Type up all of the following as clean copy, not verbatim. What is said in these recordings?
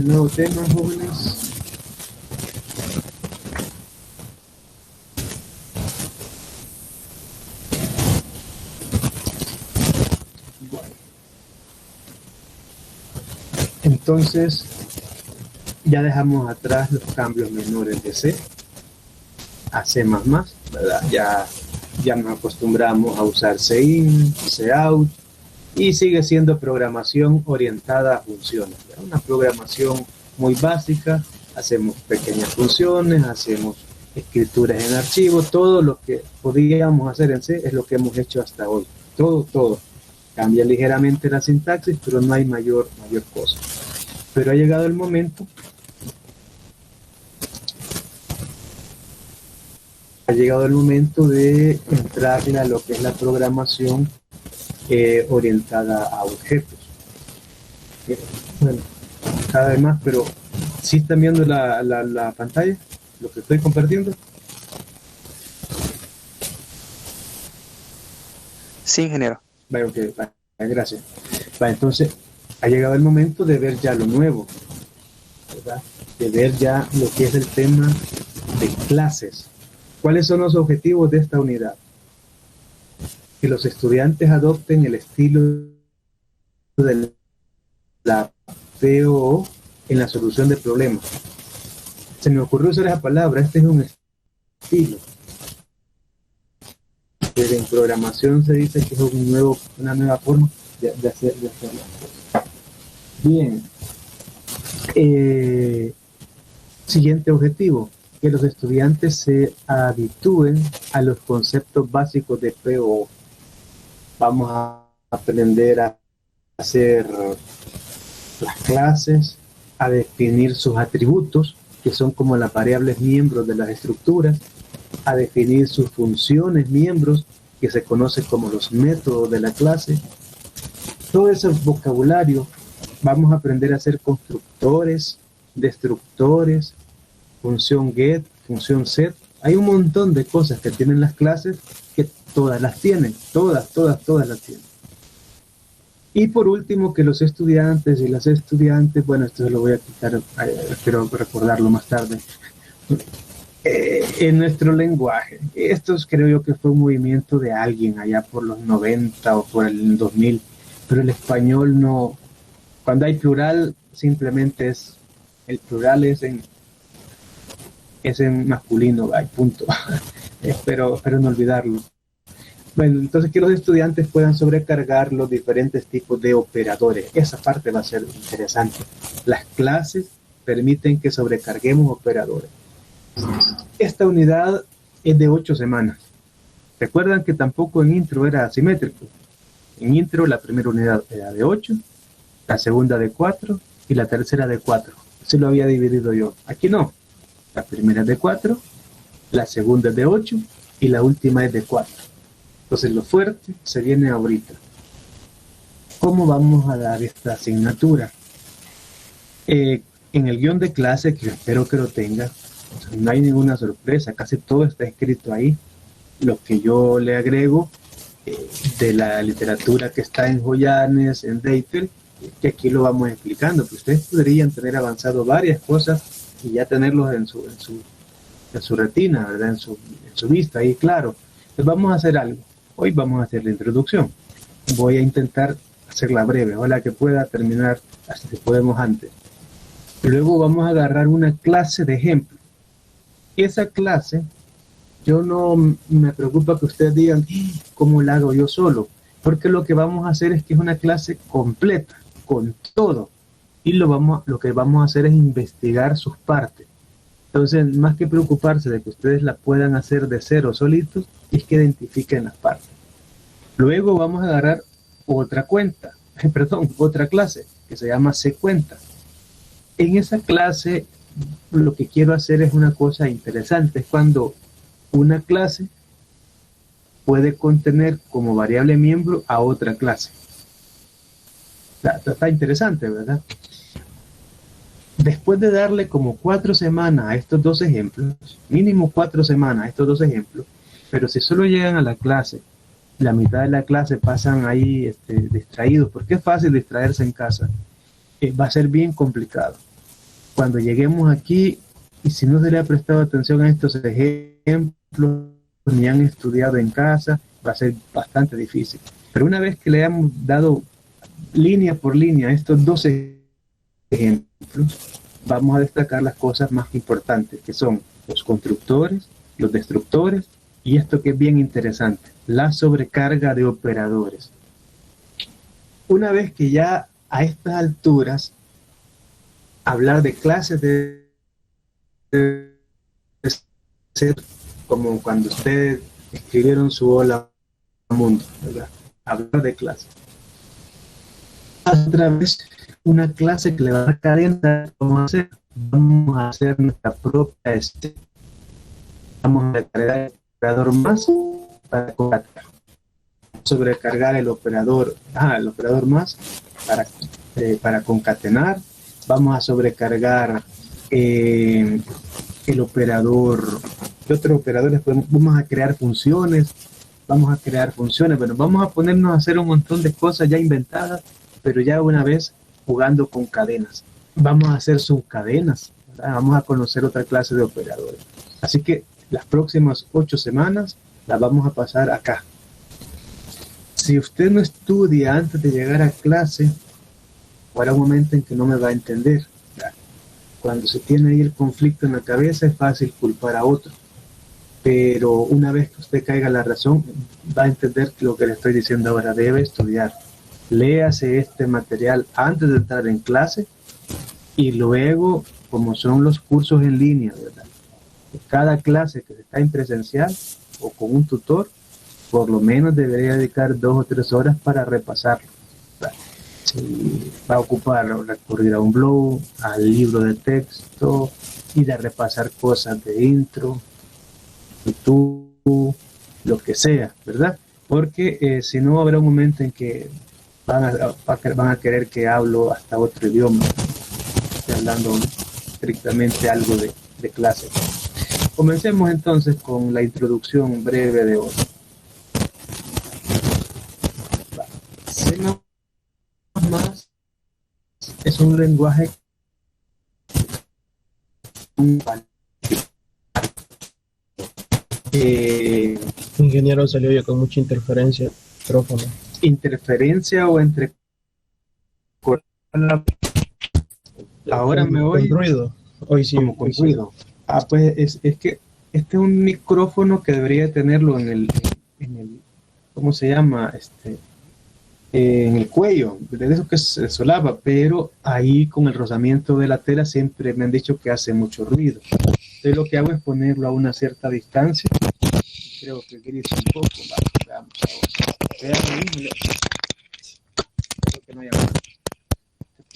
el nuevo tema, jóvenes. Entonces, ya dejamos atrás los cambios menores de C a C++, ¿verdad? Ya nos acostumbramos a usar CIN, COUT, y sigue siendo programación orientada a funciones, ¿verdad? Una programación muy básica, hacemos pequeñas funciones, hacemos escrituras en archivo, todo lo que podíamos hacer en C es lo que hemos hecho hasta hoy, todo. Cambia ligeramente la sintaxis, pero no hay mayor cosa. Pero ha llegado el momento de entrarle a lo que es la programación orientada a objetos. Bueno, cada vez más, pero ¿sí están viendo la pantalla? Lo que estoy compartiendo. Sí, ingeniero. Vale, ok, vale, gracias. Vale, entonces ha llegado el momento de ver ya lo nuevo, ¿verdad? De ver ya lo que es el tema de clases. ¿Cuáles son los objetivos de esta unidad? Que los estudiantes adopten el estilo de la POO en la solución de problemas. Se me ocurrió usar esa palabra, este es un estilo. Pero en programación se dice que es una nueva forma de hacer las cosas. Bien. Siguiente objetivo, que los estudiantes se habitúen a los conceptos básicos de POO. Vamos a aprender a hacer las clases, a definir sus atributos, que son como las variables miembros de las estructuras, a definir sus funciones miembros, que se conoce como los métodos de la clase. Todo ese vocabulario vamos a aprender a hacer constructores, destructores, función get, función set. Hay un montón de cosas que tienen las clases que todas las tienen, todas las tienen. Y por último, que los estudiantes y las estudiantes, bueno, esto se lo voy a quitar, espero recordarlo más tarde, en nuestro lenguaje. Esto creo yo que fue un movimiento de alguien allá por los 90 o por el 2000, pero el español no, cuando hay plural simplemente el plural es en masculino, y punto. Espero no olvidarlo. Bueno, entonces que los estudiantes puedan sobrecargar los diferentes tipos de operadores. Esa parte va a ser interesante. Las clases permiten que sobrecarguemos operadores. Esta unidad es de 8 semanas. Recuerdan que tampoco en intro era asimétrico. En intro la primera unidad era de 8, la segunda de 4 y la tercera de 4. Así lo había dividido yo. Aquí no. La primera es de 4, la segunda es de 8 y la última es de 4. Entonces lo fuerte se viene ahorita. ¿Cómo vamos a dar esta asignatura? En el guión de clase, que espero que lo tenga, no hay ninguna sorpresa, casi todo está escrito ahí. Lo que yo le agrego de la literatura que está en Joyanes, en Deitel, que aquí lo vamos explicando, que ustedes podrían tener avanzado varias cosas y ya tenerlos en su retina, ¿verdad? En su vista, ahí claro. Entonces vamos a hacer algo. Hoy vamos a hacer la introducción. Voy a intentar hacerla breve, ojalá que pueda terminar hasta si podemos antes. Luego vamos a agarrar una clase de ejemplo. Esa clase, yo no me preocupa que ustedes digan, ¿cómo la hago yo solo? Porque lo que vamos a hacer es que es una clase completa, con todo. Y lo que vamos a hacer es investigar sus partes. Entonces, más que preocuparse de que ustedes la puedan hacer de cero solitos, es que identifiquen las partes. Luego vamos a agarrar otra clase, que se llama secuenta. En esa clase, lo que quiero hacer es una cosa interesante, es cuando una clase puede contener como variable miembro a otra clase. Está interesante, ¿verdad? Después de darle como 4 semanas a estos dos ejemplos, mínimo 4 semanas a estos dos ejemplos, pero si solo llegan a la clase, la mitad de la clase pasan ahí distraídos, porque es fácil distraerse en casa, va a ser bien complicado. cuando lleguemos aquí, y si no se le ha prestado atención a estos ejemplos, ni han estudiado en casa, va a ser bastante difícil. Pero una vez que le hemos dado línea por línea estos dos ejemplos, vamos a destacar las cosas más importantes, que son los constructores, los destructores, y esto que es bien interesante, la sobrecarga de operadores. Una vez que ya a estas alturas hablar de clases de ser como cuando ustedes escribieron su hola mundo, ¿verdad? Hablar de clases. Otra vez una clase que le va a dar cadena, vamos a hacer nuestra propia vamos a cargar el operador más para concatenar, sobrecargar el operador más para concatenar, vamos a sobrecargar el operador. ¿Qué otros operadores vamos a crear funciones? Bueno, vamos a ponernos a hacer un montón de cosas ya inventadas, pero ya una vez jugando con cadenas. Vamos a hacer subcadenas, ¿verdad? Vamos a conocer otra clase de operadores. Así que las próximas 8 semanas las vamos a pasar acá. Si usted no estudia antes de llegar a clase, habrá un momento en que no me va a entender. Cuando se tiene ahí el conflicto en la cabeza es fácil culpar a otro, pero una vez que usted caiga en la razón, va a entender que lo que le estoy diciendo ahora, debe estudiar. Léase este material antes de entrar en clase y luego, como son los cursos en línea, ¿verdad? Cada clase que está en presencial o con un tutor, por lo menos debería dedicar 2 o 3 horas para repasarlo. Si va a ocupar recurrir a un blog, al libro de texto, ir a repasar cosas de intro, YouTube, lo que sea, ¿verdad? Porque si no habrá un momento en que van a querer que hablo hasta otro idioma, hablando estrictamente algo de clase. Comencemos entonces con la introducción breve de hoy. C++ es un lenguaje Ingeniero, salió ya con mucha interferencia. Micrófono. Interferencia o entre... Ahora me oye. Con ruido. Hoy sí. Como con ruido. Pues es que este es un micrófono que debería tenerlo en el ¿cómo se llama? En el cuello, de eso que se solapa, pero ahí con el rozamiento de la tela siempre me han dicho que hace mucho ruido. Entonces lo que hago es ponerlo a una cierta distancia. Creo que grita un poco. Veamos ahora. Vean ahí. Creo que no hay agua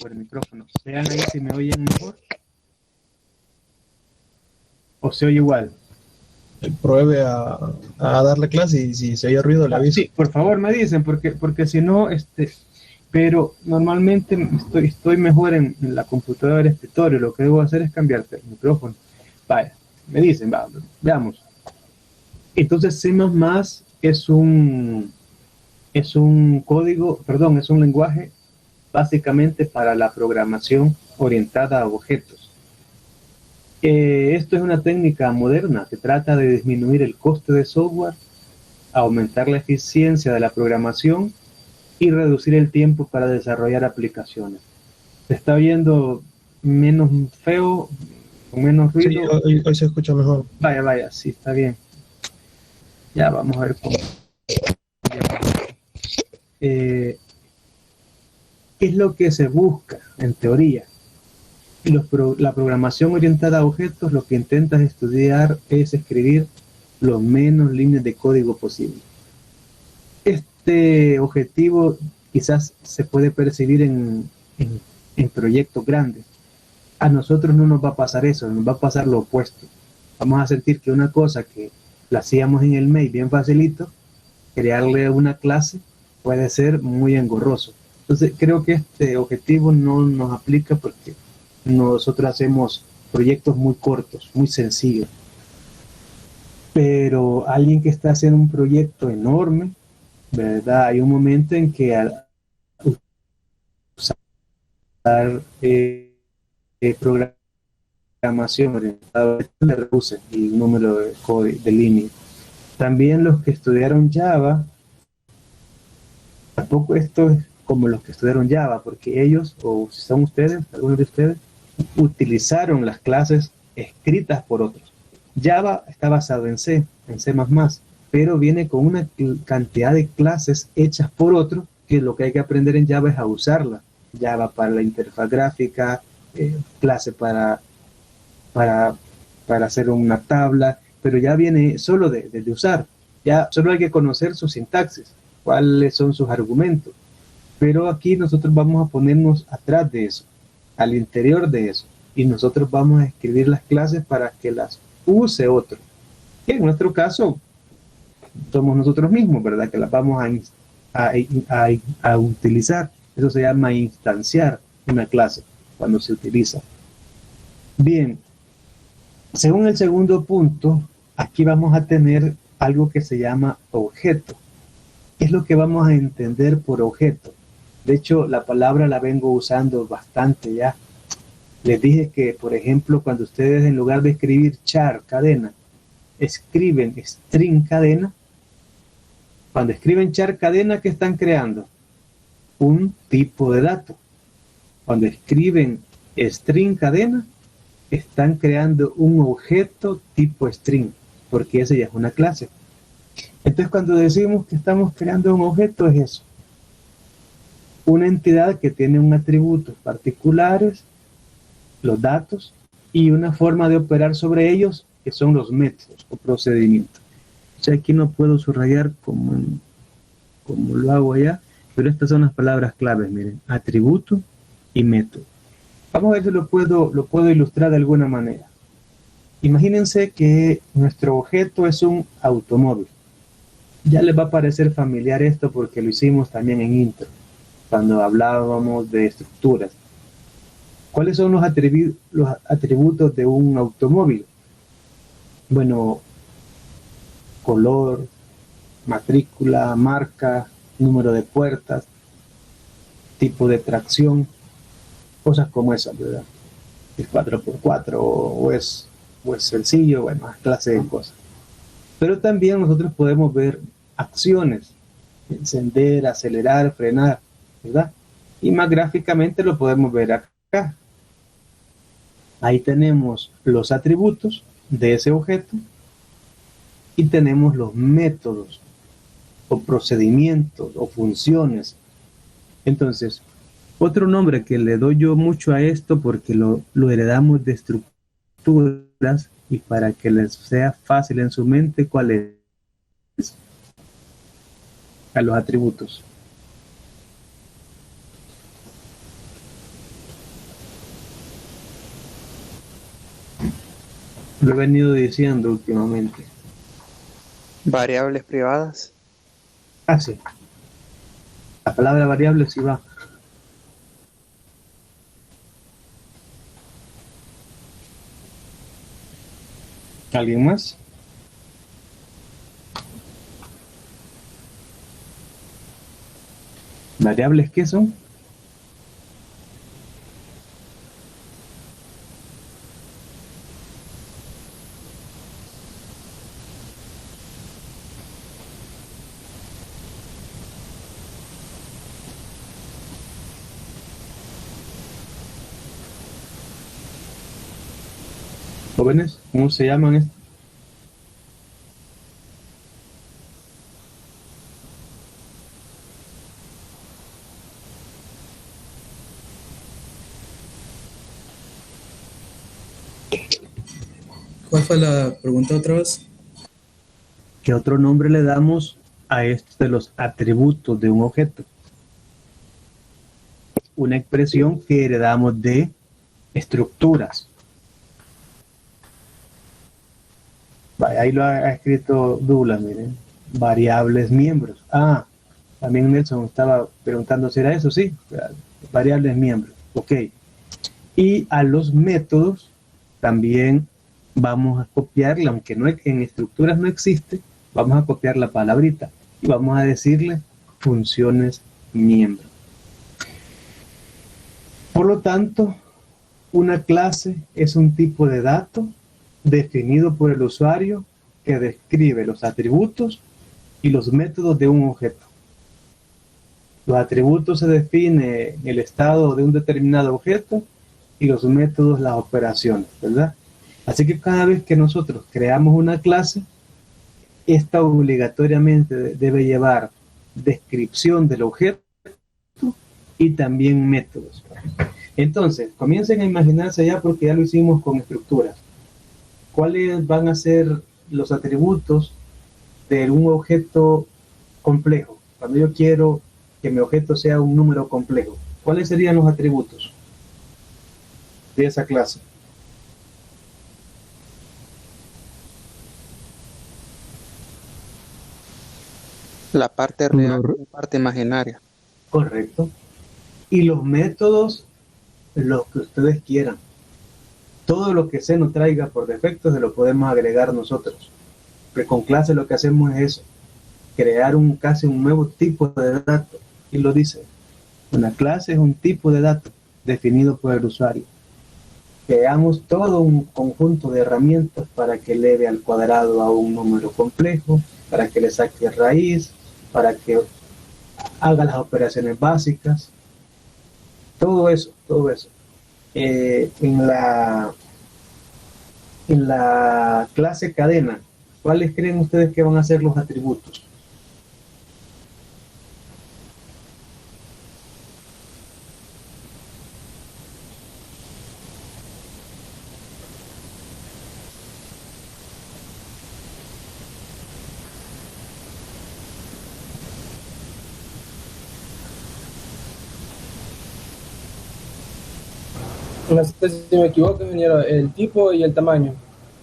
por el micrófono. Vean ahí si me oyen mejor. ¿O se oye igual? Pruebe a darle clase y si se oye ruido le aviso. Sí, por favor me dicen, porque si no, pero normalmente estoy mejor en la computadora del escritorio. Lo que debo hacer es cambiarte el micrófono. Vaya, me dicen, veamos. Entonces C++ es un lenguaje básicamente para la programación orientada a objetos. Esto es una técnica moderna que trata de disminuir el coste de software, aumentar la eficiencia de la programación y reducir el tiempo para desarrollar aplicaciones. ¿Se está oyendo menos feo, con menos ruido? Sí, hoy se escucha mejor. Vaya, sí, está bien. Ya vamos a ver cómo. ¿Qué es lo que se busca en teoría? La programación orientada a objetos lo que intenta estudiar es escribir lo menos líneas de código posible. Este objetivo quizás se puede percibir en proyectos grandes. A nosotros no nos va a pasar eso, nos va a pasar lo opuesto. Vamos a sentir que una cosa que la hacíamos en el mail bien facilito, crearle una clase puede ser muy engorroso. Entonces creo que este objetivo no nos aplica porque nosotros hacemos proyectos muy cortos, muy sencillos. Pero alguien que está haciendo un proyecto enorme, ¿verdad? Hay un momento en que al usar programas programación orientada le reduce el número de líneas. También los que estudiaron Java, tampoco esto es como los que estudiaron Java, porque ellos, o si son ustedes, algunos de ustedes, utilizaron las clases escritas por otros. Java está basado en C, pero viene con una cantidad de clases hechas por otros, que lo que hay que aprender en Java es a usarla. Java para la interfaz gráfica, clase para hacer una tabla, pero ya viene solo de usar. Ya solo hay que conocer su sintaxis, cuáles son sus argumentos. Pero aquí nosotros vamos a ponernos atrás de eso, al interior de eso, y nosotros vamos a escribir las clases para que las use otro. Y en nuestro caso, somos nosotros mismos, ¿verdad? Que las vamos a utilizar. Eso se llama instanciar una clase cuando se utiliza. Bien, según el segundo punto, aquí vamos a tener algo que se llama objeto. ¿Qué es lo que vamos a entender por objeto? De hecho, la palabra la vengo usando bastante ya. Les dije que, por ejemplo, cuando ustedes en lugar de escribir char, cadena, escriben string cadena, cuando escriben char cadena, ¿qué están creando? Un tipo de dato. Cuando escriben string cadena, están creando un objeto tipo string, porque ese ya es una clase. Entonces, cuando decimos que estamos creando un objeto, es eso. Una entidad que tiene un atributo particulares, los datos, y una forma de operar sobre ellos, que son los métodos o procedimientos. O sea, aquí no puedo subrayar como lo hago allá, pero estas son las palabras claves, miren, atributo y método. Vamos a ver si lo puedo ilustrar de alguna manera. Imagínense que nuestro objeto es un automóvil. Ya les va a parecer familiar esto porque lo hicimos también en intro, cuando hablábamos de estructuras. ¿Cuáles son los atributos de un automóvil? Bueno, color, matrícula, marca, número de puertas, tipo de tracción, cosas como esas, ¿verdad? Es 4x4 o es sencillo, bueno, más clase de cosas. Pero también nosotros podemos ver acciones, encender, acelerar, frenar, ¿verdad? Y más gráficamente lo podemos ver acá. Ahí tenemos los atributos de ese objeto y tenemos los métodos o procedimientos o funciones. Entonces, otro nombre que le doy yo mucho a esto porque lo heredamos de estructuras y para que les sea fácil en su mente, ¿cuál es? A los atributos. Lo he venido diciendo últimamente. Variables privadas. Ah, sí. La palabra variable sí va. ¿Alguien más? ¿Variables qué son? Jóvenes, ¿cómo se llaman estos? ¿Cuál fue la pregunta otra vez? ¿Qué otro nombre le damos a estos de los atributos de un objeto? Una expresión que heredamos de estructuras. Ahí lo ha escrito Douglas, miren. Variables miembros. Ah, también Nelson estaba preguntando si era eso, sí. Variables miembros. Ok. Y a los métodos también vamos a copiarle, aunque no en estructuras no existe, vamos a copiar la palabrita y vamos a decirle funciones miembros. Por lo tanto, una clase es un tipo de dato definido por el usuario que describe los atributos y los métodos de un objeto. Los atributos se define el estado de un determinado objeto y los métodos las operaciones, ¿verdad? Así que cada vez que nosotros creamos una clase, esta obligatoriamente debe llevar descripción del objeto y también métodos. Entonces, comiencen a imaginarse ya, porque ya lo hicimos con estructuras. ¿Cuáles van a ser los atributos de un objeto complejo? Cuando yo quiero que mi objeto sea un número complejo, ¿cuáles serían los atributos de esa clase? La parte real y la parte imaginaria. Correcto. Y los métodos, los que ustedes quieran. Todo lo que se nos traiga por defecto se lo podemos agregar nosotros. Porque con clase lo que hacemos es eso, crear casi un nuevo tipo de dato. Y lo dice, una clase es un tipo de dato definido por el usuario. Creamos todo un conjunto de herramientas para que eleve al cuadrado a un número complejo, para que le saque raíz, para que haga las operaciones básicas. Todo eso. En la clase cadena, ¿cuáles creen ustedes que van a ser los atributos? No sé si me equivoco, ingeniero, el tipo y el tamaño.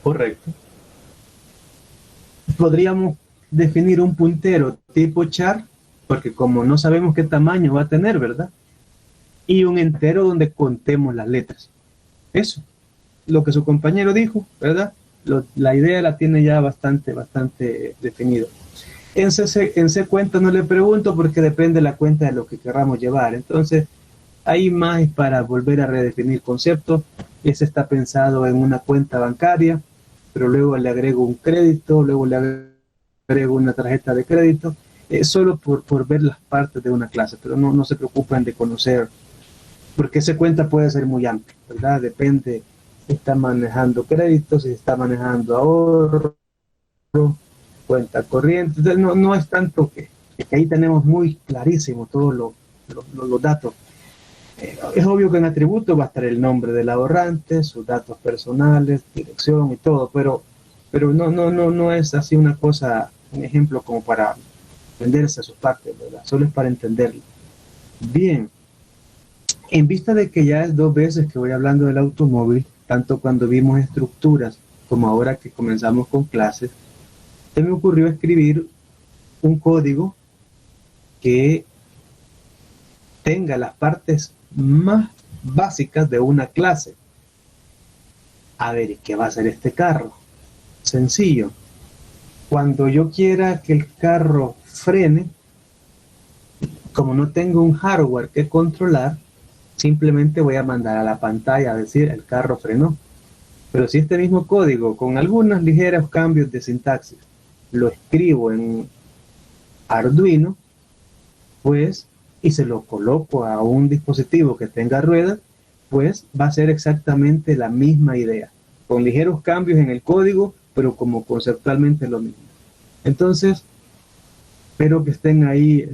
Correcto. Podríamos definir un puntero tipo char, porque como no sabemos qué tamaño va a tener, ¿verdad? Y un entero donde contemos las letras. Eso, lo que su compañero dijo, ¿verdad? La idea la tiene ya bastante definido. En C cuenta no le pregunto, porque depende de la cuenta de lo que queramos llevar. Entonces, ahí más es para volver a redefinir conceptos. Ese está pensado en una cuenta bancaria, pero luego le agrego un crédito, luego le agrego una tarjeta de crédito, solo por ver las partes de una clase, pero no se preocupen de conocer, porque esa cuenta puede ser muy amplia, ¿verdad? Depende si está manejando créditos, si está manejando ahorro, cuenta corriente. Entonces, no es tanto que ahí tenemos muy clarísimo todos los datos. Es obvio que en atributos va a estar el nombre del ahorrante, sus datos personales, dirección y todo, pero no es así una cosa, un ejemplo como para entenderse a sus partes, ¿verdad? Solo es para entenderlo. Bien, en vista de que ya es 2 veces que voy hablando del automóvil, tanto cuando vimos estructuras como ahora que comenzamos con clases, se me ocurrió escribir un código que tenga las partes más básicas de una clase. A ver, ¿qué va a hacer este carro? Sencillo. Cuando yo quiera que el carro frene, como no tengo un hardware que controlar, simplemente voy a mandar a la pantalla a decir el carro frenó. Pero si este mismo código, con algunos ligeros cambios de sintaxis, lo escribo en Arduino, pues, y se lo coloco a un dispositivo que tenga ruedas, pues va a ser exactamente la misma idea, con ligeros cambios en el código, pero como conceptualmente lo mismo. Entonces, espero que estén ahí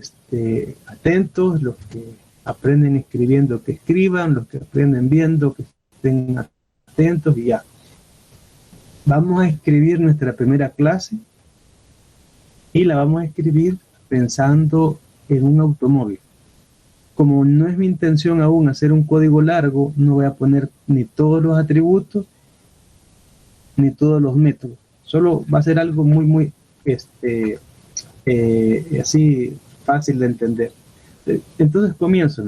atentos, los que aprenden escribiendo, que escriban, los que aprenden viendo, que estén atentos, y ya. Vamos a escribir nuestra primera clase y la vamos a escribir pensando en un automóvil. Como no es mi intención aún hacer un código largo, no voy a poner ni todos los atributos ni todos los métodos. Solo va a ser algo muy así fácil de entender. Entonces comienzo.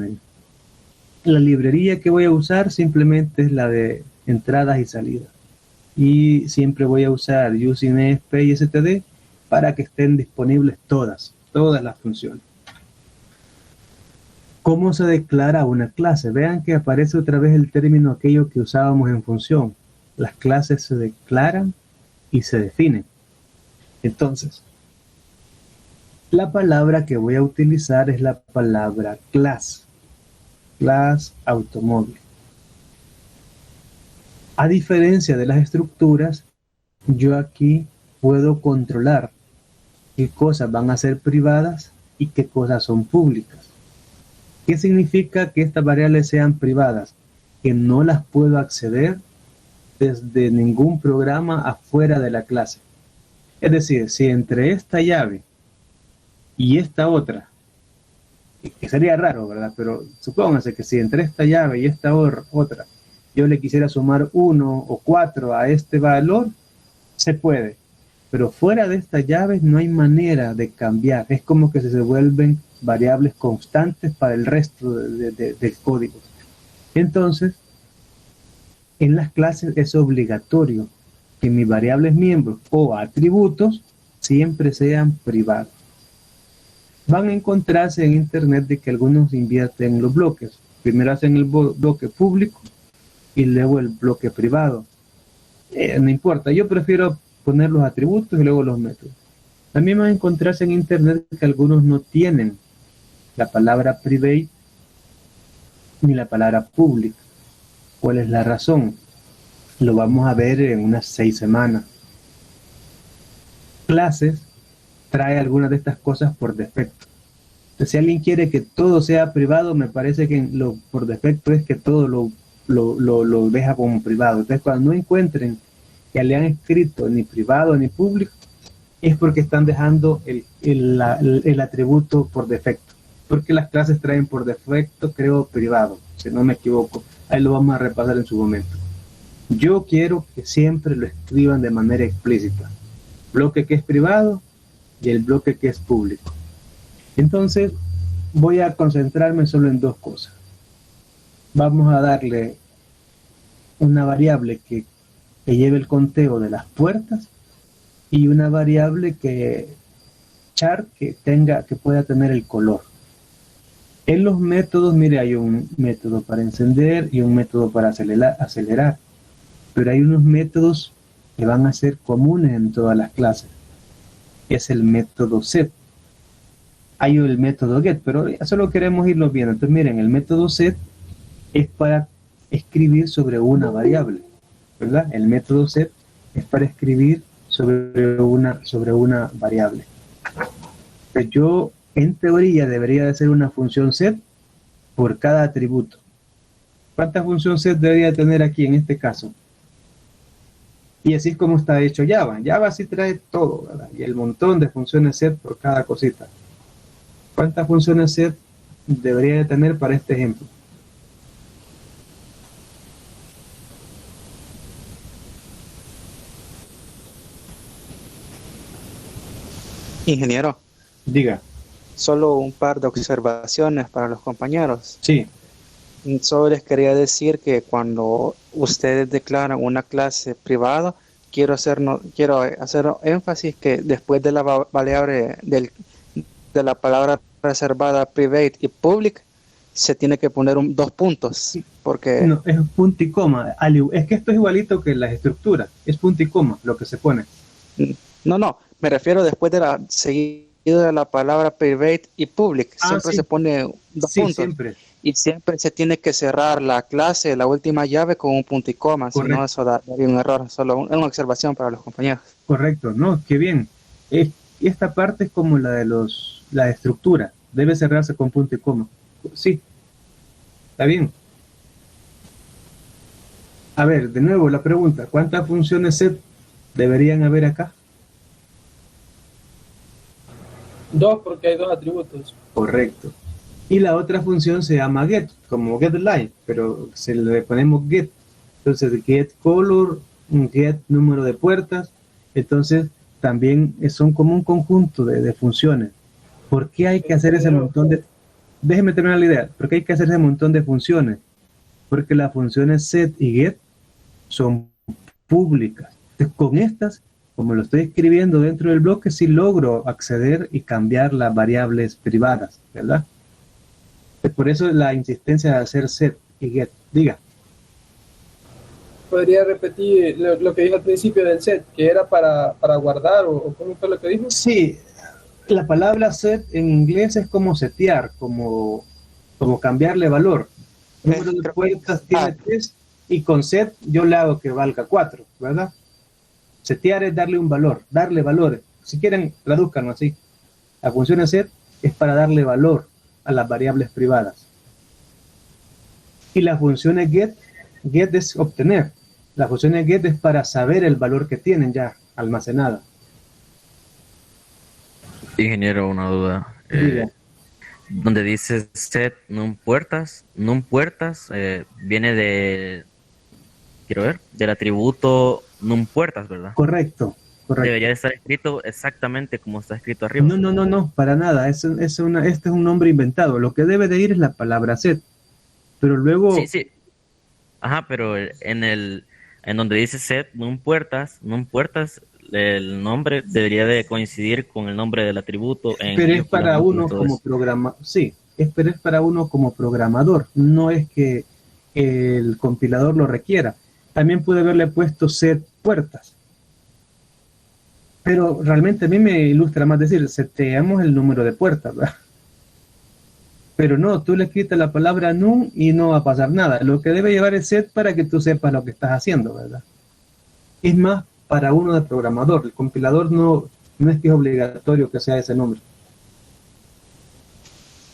La librería que voy a usar simplemente es la de entradas y salidas. Y siempre voy a usar using ESP y std para que estén disponibles todas las funciones. ¿Cómo se declara una clase? Vean que aparece otra vez el término aquello que usábamos en función. Las clases se declaran y se definen. Entonces, la palabra que voy a utilizar es la palabra class. Class automóvil. A diferencia de las estructuras, yo aquí puedo controlar qué cosas van a ser privadas y qué cosas son públicas. ¿Qué significa que estas variables sean privadas? Que no las puedo acceder desde ningún programa afuera de la clase. Es decir, si entre esta llave y esta otra, que sería raro, ¿verdad? Pero supónganse que si entre esta llave y esta otra, yo le quisiera sumar 1 o 4 a este valor, se puede. Pero fuera de estas llaves no hay manera de cambiar. Es como que se vuelven variables constantes para el resto del código. Entonces, en las clases es obligatorio que mis variables miembros o atributos siempre sean privados. Van a encontrarse en internet de que algunos invierten los bloques. Primero hacen el bloque público y luego el bloque privado. No importa, yo prefiero poner los atributos y luego los métodos. También van a encontrarse en internet que algunos no tienen la palabra private ni la palabra public. ¿Cuál es la razón? Lo vamos a ver en unas 6 semanas. Clases trae algunas de estas cosas por defecto. Entonces, si alguien quiere que todo sea privado, me parece que por defecto es que todo lo deja como privado. Entonces, cuando no encuentren que le han escrito ni privado ni público, es porque están dejando el atributo por defecto. Porque las clases traen por defecto, creo, privado, si no me equivoco. Ahí lo vamos a repasar en su momento. Yo quiero que siempre lo escriban de manera explícita. Bloque que es privado y el bloque que es público. Entonces, voy a concentrarme solo en dos cosas. Vamos a darle una variable que lleve el conteo de las puertas y una variable char que pueda tener el color. En los métodos, mire, hay un método para encender y un método para acelerar, pero hay unos métodos que van a ser comunes en todas las clases. Es el método set. Hay el método get, pero solo queremos irlo viendo. Entonces, miren, el método set es para escribir sobre una variable, ¿verdad? El método set es para escribir sobre una variable. Pues yo, en teoría, debería de ser una función set por cada atributo. ¿Cuántas funciones set debería tener aquí en este caso? Y así es como está hecho Java. Java sí trae todo, ¿verdad? Y el montón de funciones set por cada cosita. ¿Cuántas funciones set debería de tener para este ejemplo? Ingeniero, Diga. solo un par de observaciones para los compañeros. Sí. Solo les quería decir que cuando ustedes declaran una clase privada, quiero hacer énfasis que después de la variable de la palabra reservada private y public, se tiene que poner 2 puntos, porque... No, es punto y coma. Es que esto es igualito que las estructuras. Es punto y coma lo que se pone. No, me refiero después de seguido de la palabra private y public. Siempre sí. se pone 2 puntos. Siempre. Y siempre se tiene que cerrar la clase, la última llave, con un punto y coma. Si no, eso daría un error. Solo una observación para los compañeros. Correcto, no, qué bien. Esta parte es como la de la estructura. Debe cerrarse con punto y coma. Sí, está bien. A ver, de nuevo la pregunta. ¿Cuántas funciones set deberían haber acá? 2, porque hay 2 atributos. Correcto. Y la otra función se llama get, como getLine, pero se le ponemos get. Entonces, get color, get número de puertas. Entonces, también son como un conjunto de funciones. ¿Por qué hay que hacer ese montón de... Déjeme terminar la idea. ¿Por qué hay que hacer ese montón de funciones? Porque las funciones set y get son públicas. Entonces, con estas, como lo estoy escribiendo dentro del bloque, sí logro acceder y cambiar las variables privadas, ¿verdad? Por eso la insistencia de hacer set y get. Diga. ¿Podría repetir lo que dijo al principio del set, que era para guardar o cómo fue lo que dijo? Sí, la palabra set en inglés es como setear, como cambiarle valor. Número de puertas tiene 3 y con set yo le hago que valga 4, ¿verdad? Setear es darle un valor, darle valores. Si quieren, traduzcanlo así. La función de set es para darle valor a las variables privadas. Y la función de get es obtener. La función de get es para saber el valor que tienen ya almacenada. Ingeniero, una duda. Donde dice set num puertas, viene quiero ver, del atributo num puertas, ¿verdad? Correcto. Debería de estar escrito exactamente como está escrito arriba. No, para nada. Este es un nombre inventado. Lo que debe de ir es la palabra set. Pero luego... Sí. Ajá, pero en donde dice set num puertas, el nombre debería de coincidir con el nombre del atributo. Pero es para uno como programador. Sí, pero es para uno como programador. No es que el compilador lo requiera. También puede haberle puesto set puertas. Pero realmente a mí me ilustra más decir, seteamos el número de puertas, ¿verdad? Pero no, tú le quitas la palabra num y no va a pasar nada. Lo que debe llevar es set para que tú sepas lo que estás haciendo, ¿verdad? Es más para uno de programador. El compilador no es que es obligatorio que sea ese nombre.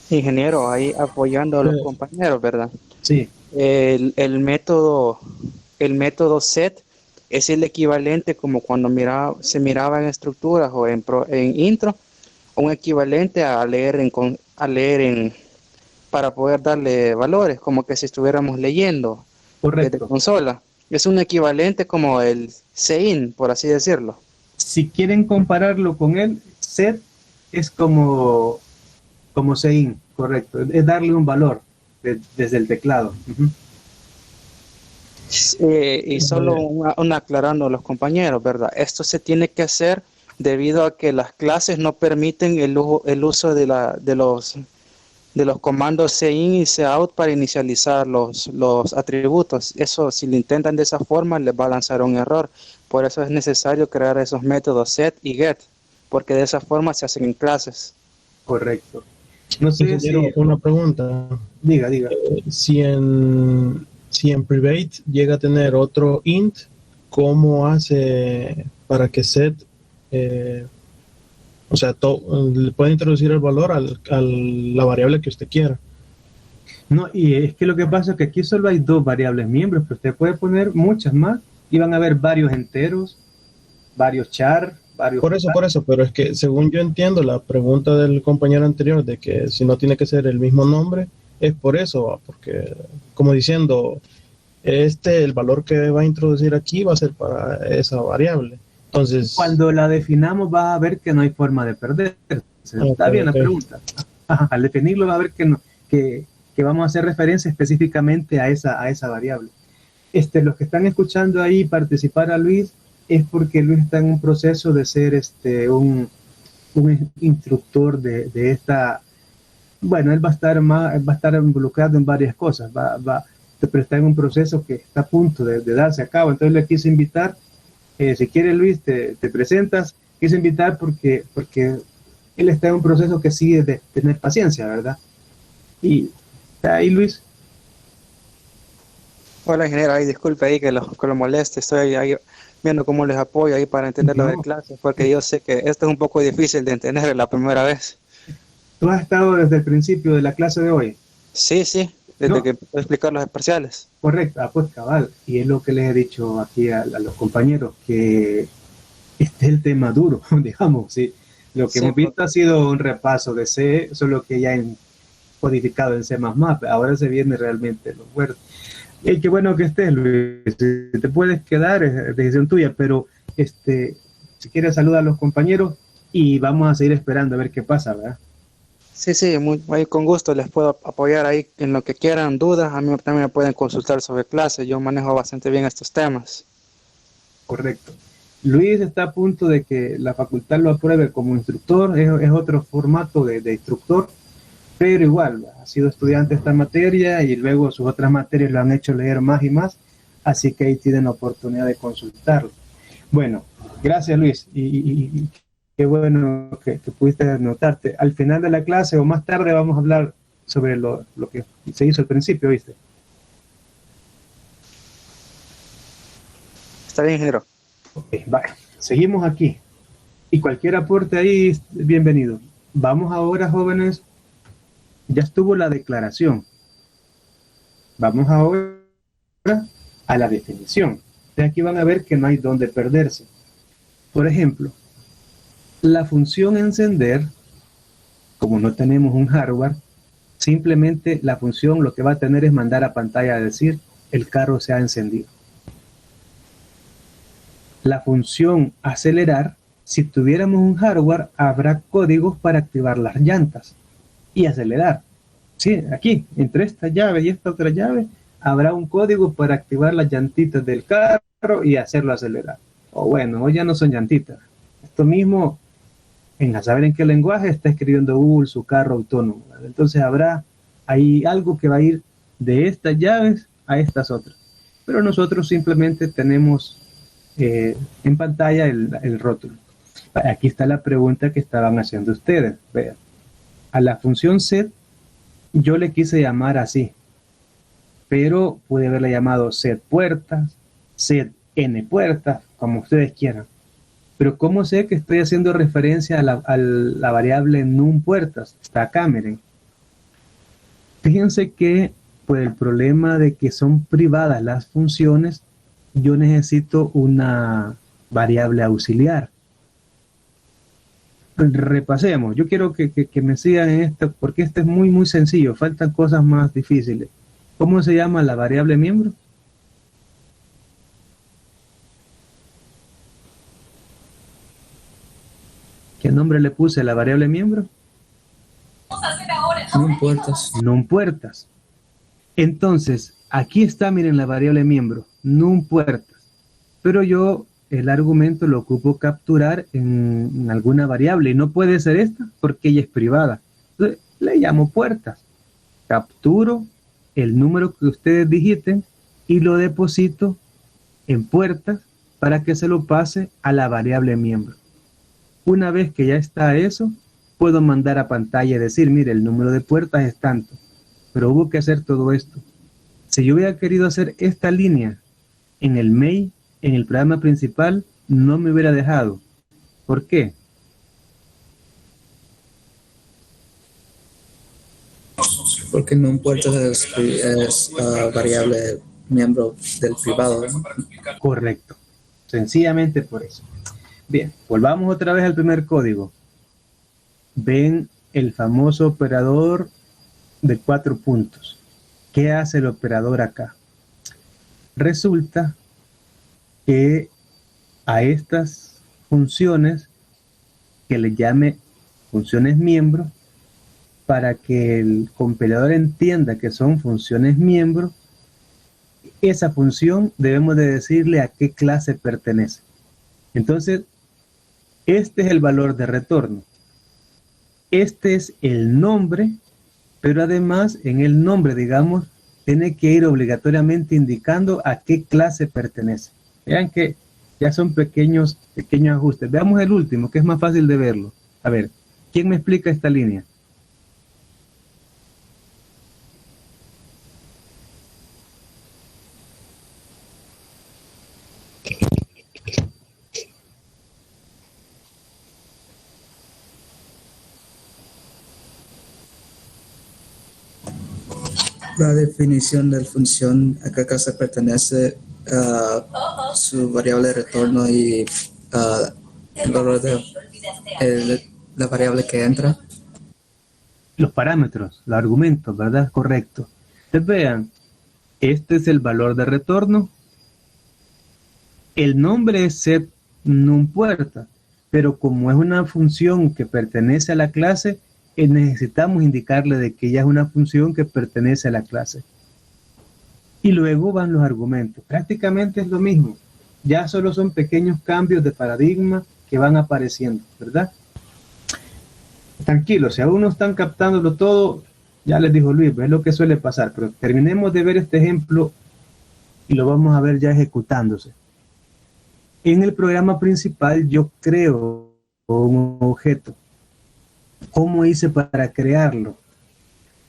Ingeniero, ahí apoyando a los compañeros, ¿verdad? Sí. El método set es el equivalente como cuando se miraba en estructuras o en intro, un equivalente a leer para poder darle valores, como que si estuviéramos leyendo. Correcto. Desde consola. Es un equivalente como el sein, por así decirlo. Si quieren compararlo con él, set es como sein, correcto. Es darle un valor desde el teclado. Uh-huh. Y solo aclarando a los compañeros, ¿verdad? Esto se tiene que hacer debido a que las clases no permiten el uso de los comandos sein y cout para inicializar los atributos. Eso, si lo intentan de esa forma, les va a lanzar un error. Por eso es necesario crear esos métodos set y get, porque de esa forma se hacen en clases. Correcto. No sé si... Una pregunta. Diga. Si en private llega a tener otro int, ¿cómo hace para que set... le puede introducir el valor a la variable que usted quiera? No, y es que lo que pasa es que aquí solo hay 2 variables miembros, pero usted puede poner muchas más y van a haber varios enteros, varios char, varios... Por eso, pero es que según yo entiendo la pregunta del compañero anterior de que si no tiene que ser el mismo nombre, es por eso, porque como diciendo, el valor que va a introducir aquí va a ser para esa variable. Entonces, cuando la definamos va a ver que no hay forma de perder. Está bien la pregunta. Ajá, al definirlo va a ver que vamos a hacer referencia específicamente a esa variable. Los que están escuchando ahí participar a Luis es porque Luis está en un proceso de ser un instructor de esta. Bueno, él va a estar involucrado en varias cosas, pero está en un proceso que está a punto de darse a cabo. Entonces le quise invitar. Si quiere Luis, te presentas. Quise invitar porque él está en un proceso que sigue de tener paciencia, ¿verdad? Y ahí Luis. Hola ingeniero, disculpe ahí que lo moleste, estoy ahí viendo cómo les apoyo ahí para entender lo de clase, porque yo sé que esto es un poco difícil de entender la primera vez. ¿Tú has estado desde el principio de la clase de hoy? Sí, desde que empecé a explicar los parciales. Correcto, pues cabal, y es lo que les he dicho aquí a los compañeros, que este es el tema duro, digamos, ¿sí? Lo que hemos visto ha sido un repaso de C, solo que ya codificado en C++, ahora se viene realmente lo fuerte. Y qué bueno que estés, Luis, si te puedes quedar, es decisión tuya, pero si quieres saludar a los compañeros y vamos a seguir esperando a ver qué pasa, ¿verdad? Sí, ahí con gusto les puedo apoyar ahí en lo que quieran, dudas, a mí también me pueden consultar sobre clases, yo manejo bastante bien estos temas. Correcto. Luis está a punto de que la facultad lo apruebe como instructor, es otro formato de instructor, pero igual ha sido estudiante de esta materia y luego sus otras materias lo han hecho leer más y más, así que ahí tienen oportunidad de consultarlo. Bueno, gracias Luis, y qué bueno que pudiste anotarte. Al final de la clase o más tarde vamos a hablar sobre lo que se hizo al principio, ¿viste? Está bien, ingeniero. Okay, vale. Seguimos aquí. Y cualquier aporte ahí es bienvenido. Vamos ahora, jóvenes. Ya estuvo la declaración. Vamos ahora a la definición. De aquí van a ver que no hay dónde perderse. Por ejemplo, la función encender, como no tenemos un hardware, simplemente la función lo que va a tener es mandar a pantalla a decir el carro se ha encendido. La función acelerar, si tuviéramos un hardware, habrá códigos para activar las llantas y acelerar. Sí, aquí, entre esta llave y esta otra llave, habrá un código para activar las llantitas del carro y hacerlo acelerar. O bueno, hoy ya no son llantitas. Esto mismo, a saber en qué lenguaje está escribiendo Google su carro autónomo. Entonces habrá ahí algo que va a ir de estas llaves a estas otras. Pero nosotros simplemente tenemos en pantalla el rótulo. Aquí está la pregunta que estaban haciendo ustedes. Vean. A la función set yo le quise llamar así, pero pude haberle llamado set puertas, set n puertas, como ustedes quieran. Pero ¿cómo sé que estoy haciendo referencia a la variable num puertas? Está acá, miren. Fíjense que por el problema de que son privadas las funciones, yo necesito una variable auxiliar. Repasemos. Yo quiero que me sigan en esto, porque este es muy, muy sencillo. Faltan cosas más difíciles. ¿Cómo se llama la variable miembro? ¿Qué nombre le puse a la variable miembro? Num puertas. Num puertas. Entonces, aquí está, miren, la variable miembro, num puertas. Pero yo el argumento lo ocupo capturar en alguna variable y no puede ser esta porque ella es privada. Entonces, le llamo puertas. Capturo el número que ustedes digiten y lo deposito en puertas para que se lo pase a la variable miembro. Una vez que ya está eso, puedo mandar a pantalla y decir, mire, el número de puertas es tanto. Pero hubo que hacer todo esto. Si yo hubiera querido hacer esta línea en el main, en el programa principal, no me hubiera dejado. ¿Por qué? Porque num puertas es variable miembro del privado, ¿no? Correcto. Sencillamente por eso. Bien, volvamos otra vez al primer código. Ven el famoso operador de 4 puntos. ¿Qué hace el operador acá? Resulta que a estas funciones, que le llame funciones miembro, para que el compilador entienda que son funciones miembro, esa función debemos de decirle a qué clase pertenece. Entonces, este es el valor de retorno. Este es el nombre, pero además en el nombre, digamos, tiene que ir obligatoriamente indicando a qué clase pertenece. Vean que ya son pequeños ajustes. Veamos el último, que es más fácil de verlo. A ver, ¿quién me explica esta línea? La definición de la función a qué clase pertenece, su variable de retorno y el valor de la variable que entra. Los parámetros, los argumentos, ¿verdad? Correcto. Entonces vean, este es el valor de retorno. El nombre es set num puerta, pero como es una función que pertenece a la clase, necesitamos indicarle de que ella es una función que pertenece a la clase. Y luego van los argumentos. Prácticamente es lo mismo. Ya solo son pequeños cambios de paradigma que van apareciendo, ¿verdad? Tranquilos, si aún no están captándolo todo, Ya les dijo Luis, es lo que suele pasar, pero terminemos de ver este ejemplo y lo vamos a ver ya ejecutándose. En el programa principal yo creo un objeto. ¿Cómo hice para crearlo?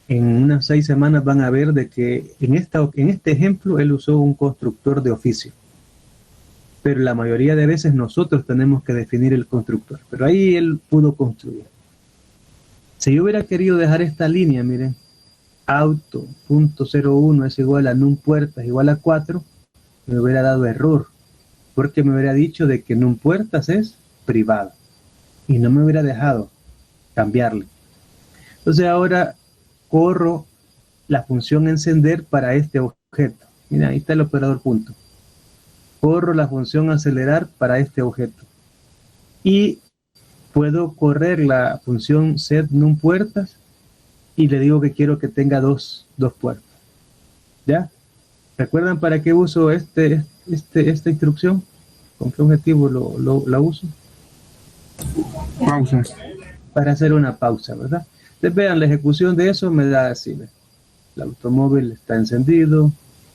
En unas 6 semanas van a ver de que en este ejemplo él usó un constructor de oficio. Pero la mayoría de veces nosotros tenemos que definir el constructor. Pero ahí él pudo construir. Si yo hubiera querido dejar esta línea, miren, auto.01 es igual a numpuertas igual a 4, me hubiera dado error, porque me hubiera dicho de que numpuertas es privado y no me hubiera dejado cambiarle. Entonces ahora corro la función encender para este objeto. Mira, ahí está el operador punto. Corro la función acelerar para este objeto. Y puedo correr la función set numpuertas y le digo que quiero que tenga dos puertas. ¿Ya? ¿Recuerdan para qué uso esta instrucción? ¿Con qué objetivo la uso? Pausa. Para hacer una pausa, ¿verdad? Entonces vean, la ejecución de eso me da así. El automóvil está encendido,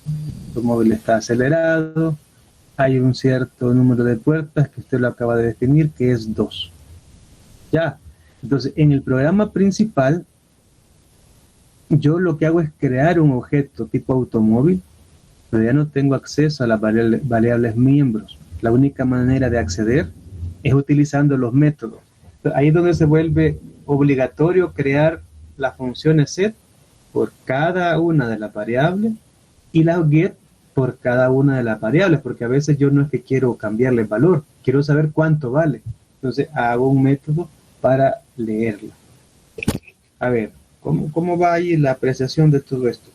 el automóvil está acelerado, hay un cierto número de puertas que usted lo acaba de definir, que es 2. Ya, entonces en el programa principal, yo lo que hago es crear un objeto tipo automóvil, pero ya no tengo acceso a las variables miembros. La única manera de acceder es utilizando los métodos. Ahí es donde se vuelve obligatorio crear las funciones set por cada una de las variables y las get por cada una de las variables, porque a veces yo no es que quiero cambiarle el valor, quiero saber cuánto vale. Entonces hago un método para leerla. A ver, ¿cómo va ahí la apreciación de todo esto?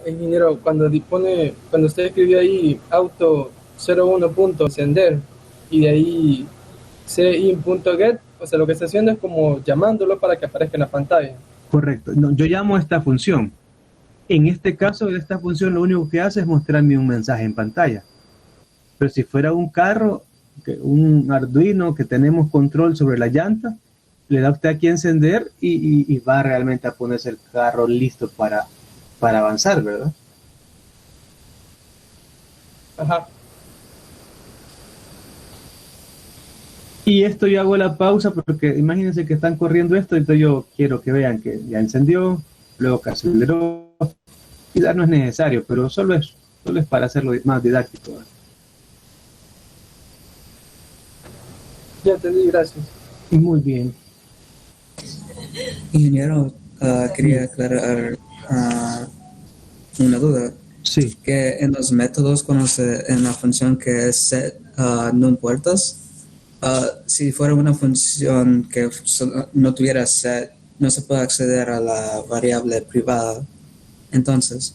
Ingeniero, cuando usted escribió ahí auto 01 punto encender y de ahí cin.get, o sea, lo que está haciendo es como llamándolo para que aparezca en la pantalla. Correcto. No, yo llamo a esta función. En este caso, esta función lo único que hace es mostrarme un mensaje en pantalla. Pero si fuera un carro, un Arduino que tenemos control sobre la llanta, le da usted aquí a encender y va realmente a ponerse el carro listo para avanzar, ¿verdad? Ajá. Y esto yo hago la pausa porque imagínense que están corriendo esto, entonces yo quiero que vean que ya encendió, luego que aceleró, quizás no es necesario, pero solo es para hacerlo más didáctico. Ya entendí, gracias. Muy bien. Ingeniero, quería aclarar una duda. Sí. Que en los métodos, en la función que es set numpuertas, si fuera una función que no tuviera set, no se puede acceder a la variable privada. Entonces,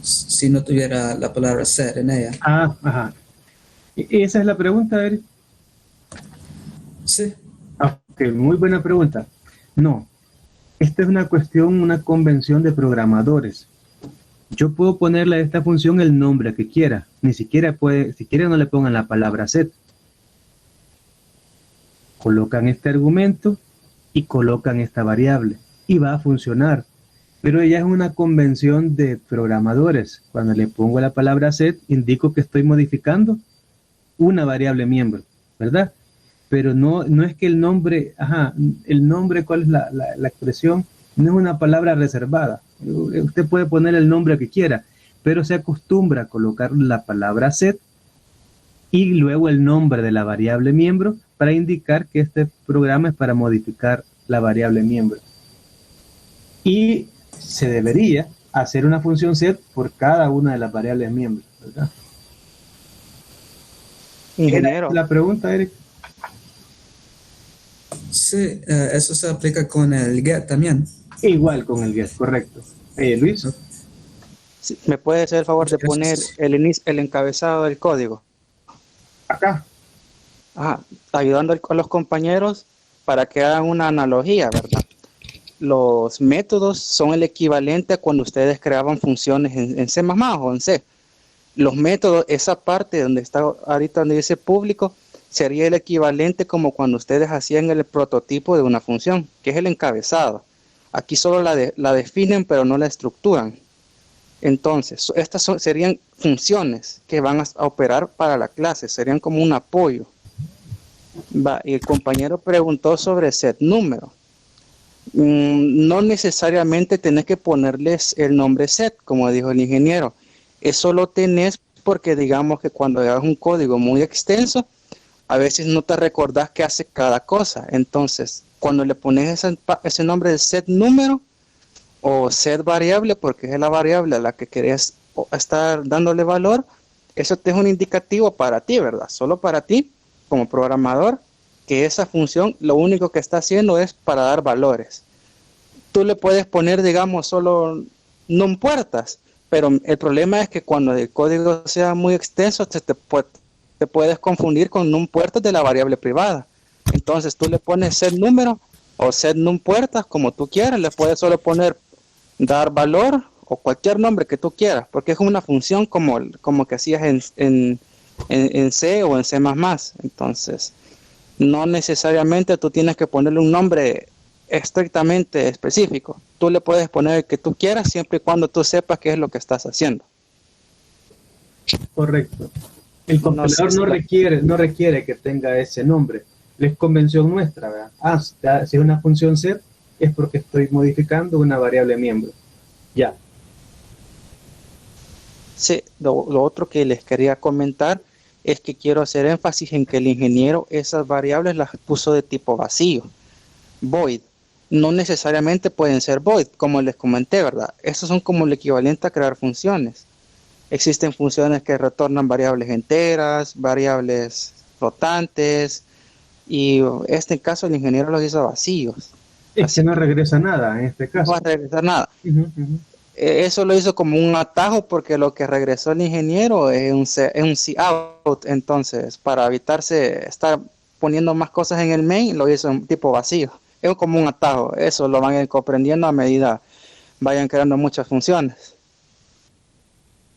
si no tuviera la palabra set en ella. Ajá. ¿Esa es la pregunta, Eric? Sí. Ok, muy buena pregunta. No, esta es una convención de programadores. Yo puedo ponerle a esta función el nombre que quiera. Ni siquiera si quiere no le pongan la palabra set. Colocan este argumento y colocan esta variable y va a funcionar. Pero ella es una convención de programadores. Cuando le pongo la palabra set, indico que estoy modificando una variable miembro, ¿verdad? Pero no es que el nombre, ¿cuál es la expresión? No es una palabra reservada. Usted puede poner el nombre que quiera, pero se acostumbra a colocar la palabra set y luego el nombre de la variable miembro para indicar que este programa es para modificar la variable miembro. Y se debería hacer una función set por cada una de las variables miembros, ¿verdad? Ingeniero. ¿La pregunta, Eric? Sí, eso se aplica con el get también. Igual con el get, correcto. Luis. Sí, ¿me puede hacer el favor de poner el encabezado del código? Acá. Ayudando a los compañeros para que hagan una analogía, ¿verdad? Los métodos son el equivalente a cuando ustedes creaban funciones en C++ o en C. los métodos, esa parte donde está ahorita donde dice público, sería el equivalente como cuando ustedes hacían el prototipo de una función, que es el encabezado. Aquí solo la definen, pero no la estructuran. Entonces, estas serían funciones que van a operar para la clase, serían como un apoyo. Y el compañero preguntó sobre set número. No necesariamente tenés que ponerles el nombre set, como dijo el ingeniero. Eso lo tenés porque digamos que cuando hagas un código muy extenso, a veces no te recordás qué hace cada cosa. Entonces, cuando le pones ese nombre de set número o set variable, porque es la variable a la que querés estar dándole valor, eso te es un indicativo para ti, ¿verdad? Solo para ti, como programador, que esa función lo único que está haciendo es para dar valores. Tú le puedes poner, digamos, solo non puertas, pero el problema es que cuando el código sea muy extenso, te puedes confundir con non puertas de la variable privada. Entonces tú le pones set número o set non puertas, como tú quieras, le puedes solo poner dar valor o cualquier nombre que tú quieras, porque es una función como que hacías en C o en C++. Entonces, no necesariamente tú tienes que ponerle un nombre estrictamente específico. Tú le puedes poner el que tú quieras siempre y cuando tú sepas qué es lo que estás haciendo. Correcto. El compilador no requiere que tenga ese nombre. Es convención nuestra, ¿verdad? Si es una función set, es porque estoy modificando una variable miembro. Ya. Sí, lo otro que les quería comentar es que quiero hacer énfasis en que el ingeniero esas variables las puso de tipo vacío, void. No necesariamente pueden ser void, como les comenté, ¿verdad? Estos son como el equivalente a crear funciones. Existen funciones que retornan variables enteras, variables flotantes, y en este caso el ingeniero los hizo vacíos. Es que no regresa nada en este caso. No va a regresar nada. Eso lo hizo como un atajo porque lo que regresó el ingeniero es un cout. Entonces, para evitarse estar poniendo más cosas en el main, lo hizo en tipo vacío. Es como un atajo. Eso lo van a ir comprendiendo a medida vayan creando muchas funciones.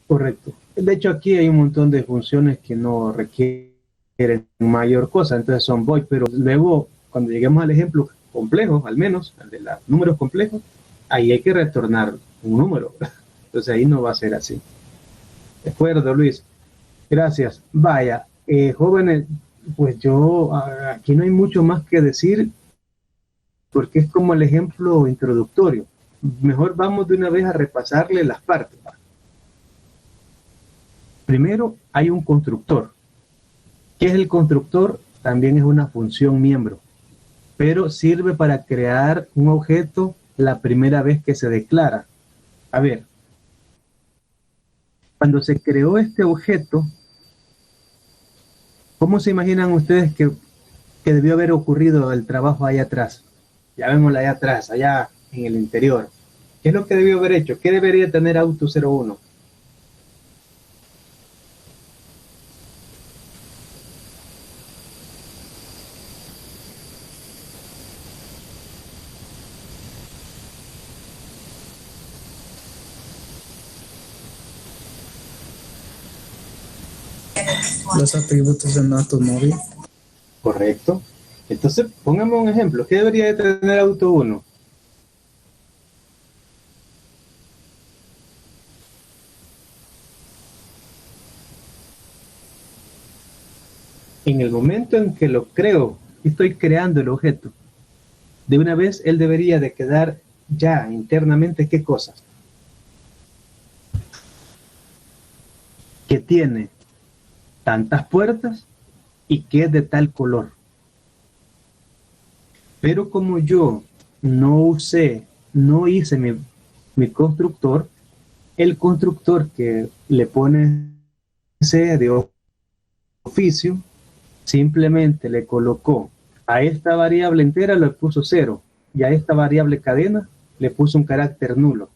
Correcto. De hecho, aquí hay un montón de funciones que no requieren mayor cosa, entonces son void, pero luego, cuando lleguemos al ejemplo complejo, al menos, al de los números complejos, ahí hay que retornar un número. Entonces ahí no va a ser así. De acuerdo, Luis. Gracias. Vaya, jóvenes, pues yo, aquí no hay mucho más que decir, porque es como el ejemplo introductorio. Mejor vamos de una vez a repasarle las partes. Primero, hay un constructor. ¿Qué es el constructor? También es una función miembro, pero sirve para crear un objeto la primera vez que se declara. A ver, cuando se creó este objeto, ¿cómo se imaginan ustedes que debió haber ocurrido el trabajo allá atrás? Ya vemos allá atrás, allá en el interior. ¿Qué es lo que debió haber hecho? ¿Qué debería tener Auto 01? Los atributos de un automóvil. Correcto. Entonces, póngame un ejemplo. ¿Qué debería de tener Auto 1? En el momento en que lo creo, estoy creando el objeto, de una vez él debería de quedar ya internamente, ¿qué cosa? Que tiene tantas puertas y que es de tal color. Pero como yo no hice mi constructor, el constructor que le pone C de oficio, simplemente le colocó a esta variable entera, le puso 0, y a esta variable cadena le puso un carácter nulo.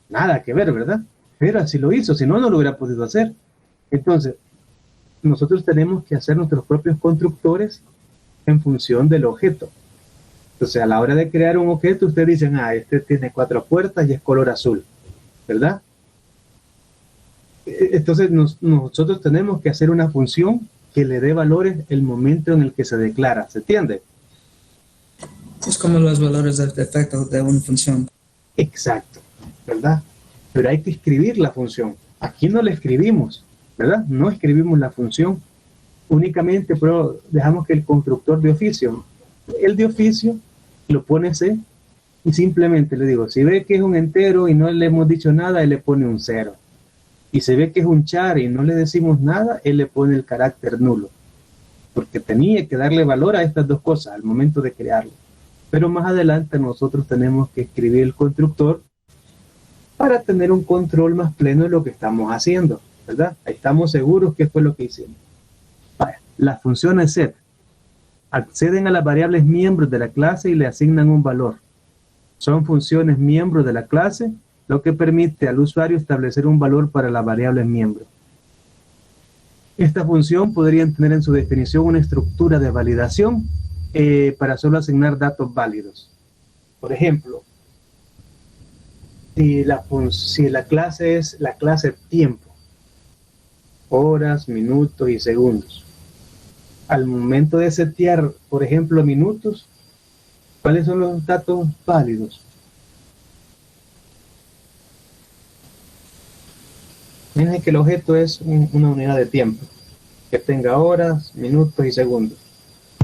Nada que ver, ¿verdad? Pero así lo hizo, si no, no lo hubiera podido hacer. Entonces, nosotros tenemos que hacer nuestros propios constructores en función del objeto. Entonces, a la hora de crear un objeto, ustedes dicen, este tiene 4 puertas y es color azul, ¿verdad? Entonces nosotros tenemos que hacer una función que le dé valores el momento en el que se declara, ¿se entiende? Es como los valores de defecto de una función. Exacto, ¿verdad? Pero hay que escribir la función. Aquí no la escribimos, ¿verdad? No escribimos la función. Únicamente pero dejamos que el constructor de oficio, el de oficio lo pone C y simplemente le digo, si ve que es un entero y no le hemos dicho nada, él le pone un 0. Y si ve que es un char y no le decimos nada, él le pone el carácter nulo. Porque tenía que darle valor a estas dos cosas al momento de crearlo. Pero más adelante nosotros tenemos que escribir el constructor para tener un control más pleno de lo que estamos haciendo, ¿verdad? Estamos seguros que fue lo que hicimos. Vaya, las funciones set acceden a las variables miembros de la clase y le asignan un valor. Son funciones miembros de la clase, lo que permite al usuario establecer un valor para las variables miembros. Esta función podría tener en su definición una estructura de validación para solo asignar datos válidos. Por ejemplo, si la clase es la clase tiempo, horas, minutos y segundos, al momento de setear, por ejemplo, minutos, ¿cuáles son los datos válidos? Miren que el objeto es una unidad de tiempo, que tenga horas, minutos y segundos.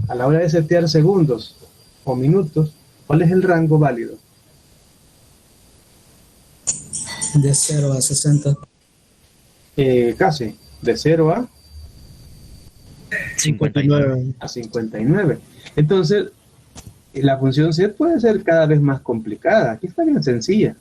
A la hora de setear segundos o minutos, ¿cuál es el rango válido? De 0 a 60. Casi, de 0 a 59. 59. Entonces, la función set puede ser cada vez más complicada. Aquí está bien sencilla.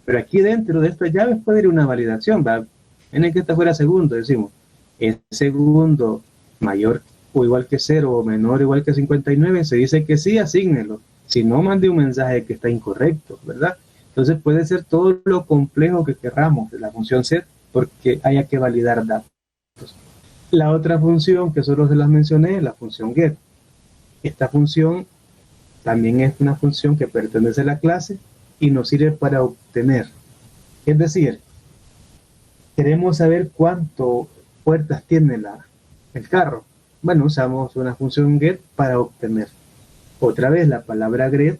Pero aquí dentro de estas llaves puede ir una validación. ¿Va? En el que esta fuera segundo, decimos, ¿es segundo mayor o igual que 0 o menor o igual que 59? Se dice que sí, asígnelo. Si no, mande un mensaje que está incorrecto, ¿verdad? Entonces puede ser todo lo complejo que querramos de la función set porque haya que validar datos. La otra función que solo se las mencioné es la función get. Esta función también es una función que pertenece a la clase y nos sirve para obtener. Es decir, queremos saber cuántas puertas tiene el carro. Bueno, usamos una función get para obtener. Otra vez, la palabra get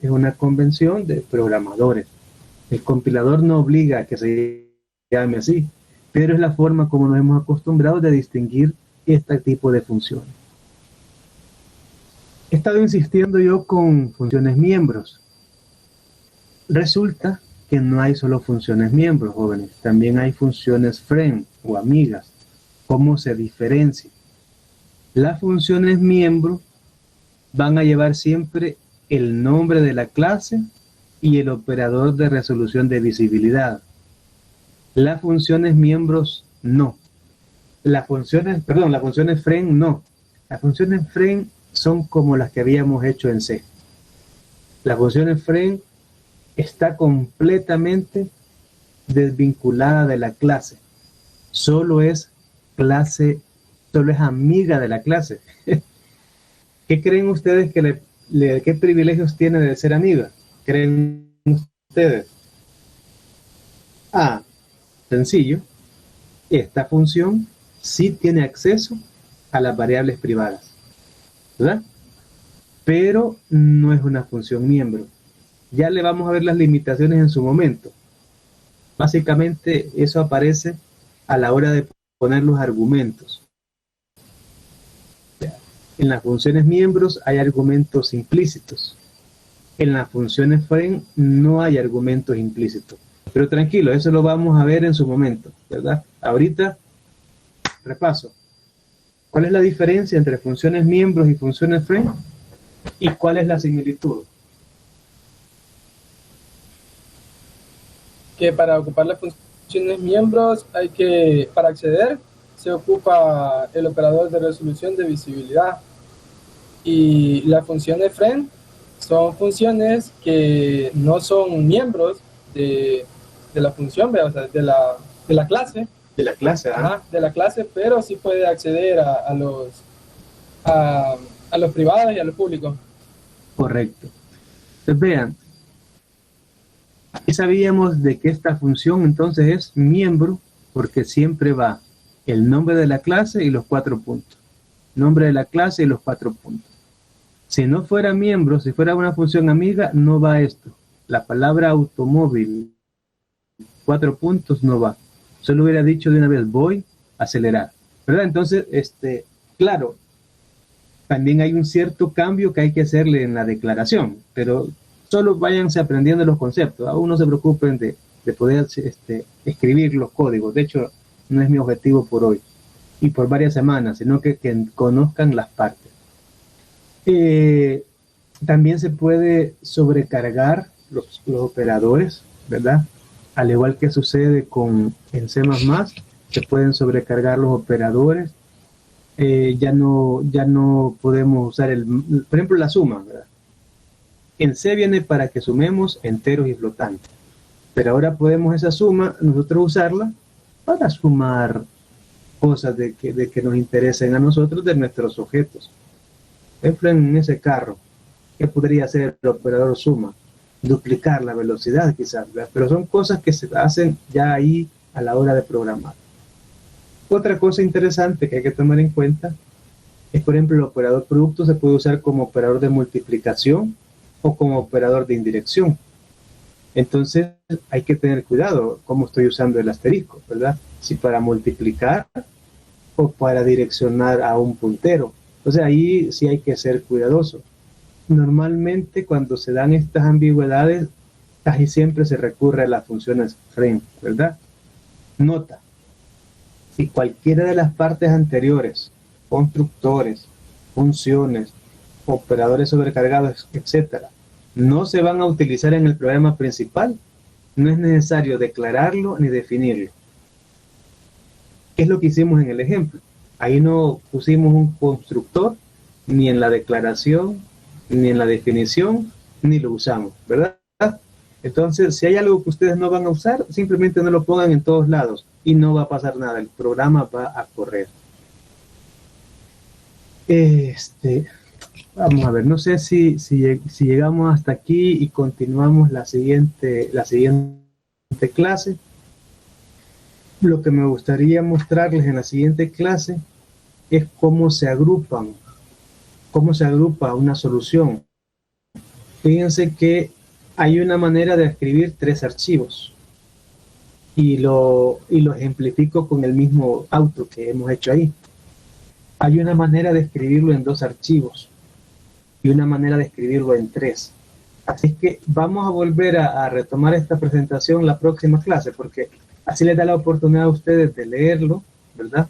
es una convención de programadores. El compilador no obliga a que se llame así, pero es la forma como nos hemos acostumbrado de distinguir este tipo de funciones. He estado insistiendo yo con funciones miembros. Resulta que no hay solo funciones miembros, jóvenes. También hay funciones friend o amigas. ¿Cómo se diferencia? Las funciones miembros van a llevar siempre el nombre de la clase y el operador de resolución de visibilidad. Las funciones miembros no. Las funciones friend no. Las funciones friend son como las que habíamos hecho en C. Las funciones friend está completamente desvinculada de la clase. Solo es amiga de la clase. ¿Qué creen ustedes que qué privilegios tiene de ser amiga? ¿Creen ustedes? Sencillo. Esta función sí tiene acceso a las variables privadas, ¿verdad? Pero no es una función miembro. Ya le vamos a ver las limitaciones en su momento. Básicamente eso aparece a la hora de poner los argumentos. En las funciones miembros hay argumentos implícitos. En las funciones friend no hay argumentos implícitos. Pero tranquilo, eso lo vamos a ver en su momento, ¿verdad? Ahorita, repaso. ¿Cuál es la diferencia entre funciones miembros y funciones friend? ¿Y cuál es la similitud? Que para ocupar las funciones miembros para acceder, se ocupa el operador de resolución de visibilidad. Y las funciones friend son funciones que no son miembros de la función, o sea, de la clase. De la clase, de la clase, pero sí puede acceder a los privados y a los públicos. Correcto. Entonces vean, Y sabíamos de que esta función entonces es miembro, porque siempre va el nombre de la clase y los 4 puntos. Nombre de la clase y los 4 puntos. Si no fuera miembro, si fuera una función amiga, no va esto. La palabra automóvil, 4 puntos, no va. Solo hubiera dicho de una vez, voy a acelerar, ¿verdad? Entonces, claro, también hay un cierto cambio que hay que hacerle en la declaración, pero solo váyanse aprendiendo los conceptos. Aún no se preocupen de poder escribir los códigos. De hecho, no es mi objetivo por hoy y por varias semanas, sino que conozcan las partes. También se puede sobrecargar los operadores, ¿verdad? Al igual que sucede en C++, se pueden sobrecargar los operadores. Ya no podemos usar por ejemplo, la suma, ¿verdad? En C viene para que sumemos enteros y flotantes, pero ahora podemos esa suma nosotros usarla para sumar cosas de que nos interesen a nosotros de nuestros objetos. Por ejemplo, en ese carro, ¿qué podría hacer el operador suma? Duplicar la velocidad quizás, ¿verdad? Pero son cosas que se hacen ya ahí a la hora de programar. Otra cosa interesante que hay que tomar en cuenta es, por ejemplo, el operador producto se puede usar como operador de multiplicación o como operador de indirección. Entonces hay que tener cuidado cómo estoy usando el asterisco, ¿verdad? Si para multiplicar o para direccionar a un puntero. Entonces ahí sí hay que ser cuidadoso. Normalmente cuando se dan estas ambigüedades, casi siempre se recurre a las funciones frame, ¿verdad? Nota. Si cualquiera de las partes anteriores, constructores, funciones, operadores sobrecargados, etcétera, no se van a utilizar en el programa principal, no es necesario declararlo ni definirlo. ¿Qué es lo que hicimos en el ejemplo? Ahí no pusimos un constructor ni en la declaración, ni en la definición, ni lo usamos, ¿verdad? Entonces, si hay algo que ustedes no van a usar, simplemente no lo pongan en todos lados y no va a pasar nada, el programa va a correr. Vamos a ver, no sé si llegamos hasta aquí y continuamos la siguiente clase. Lo que me gustaría mostrarles en la siguiente clase es cómo se agrupa una solución. Fíjense que hay una manera de escribir 3 archivos y lo ejemplifico con el mismo auto que hemos hecho ahí. Hay una manera de escribirlo en 2 archivos y una manera de escribirlo en 3. Así que vamos a volver a retomar esta presentación la próxima clase, porque así les da la oportunidad a ustedes de leerlo, ¿verdad?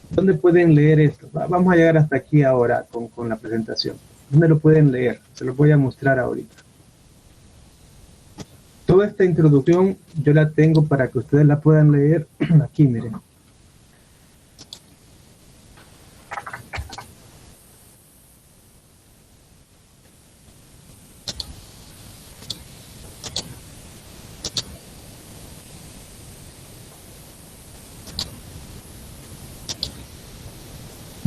¿Dónde pueden leer esto? Vamos a llegar hasta aquí ahora con la presentación. ¿Dónde lo pueden leer? Se los voy a mostrar ahorita. Toda esta introducción yo la tengo para que ustedes la puedan leer aquí, miren.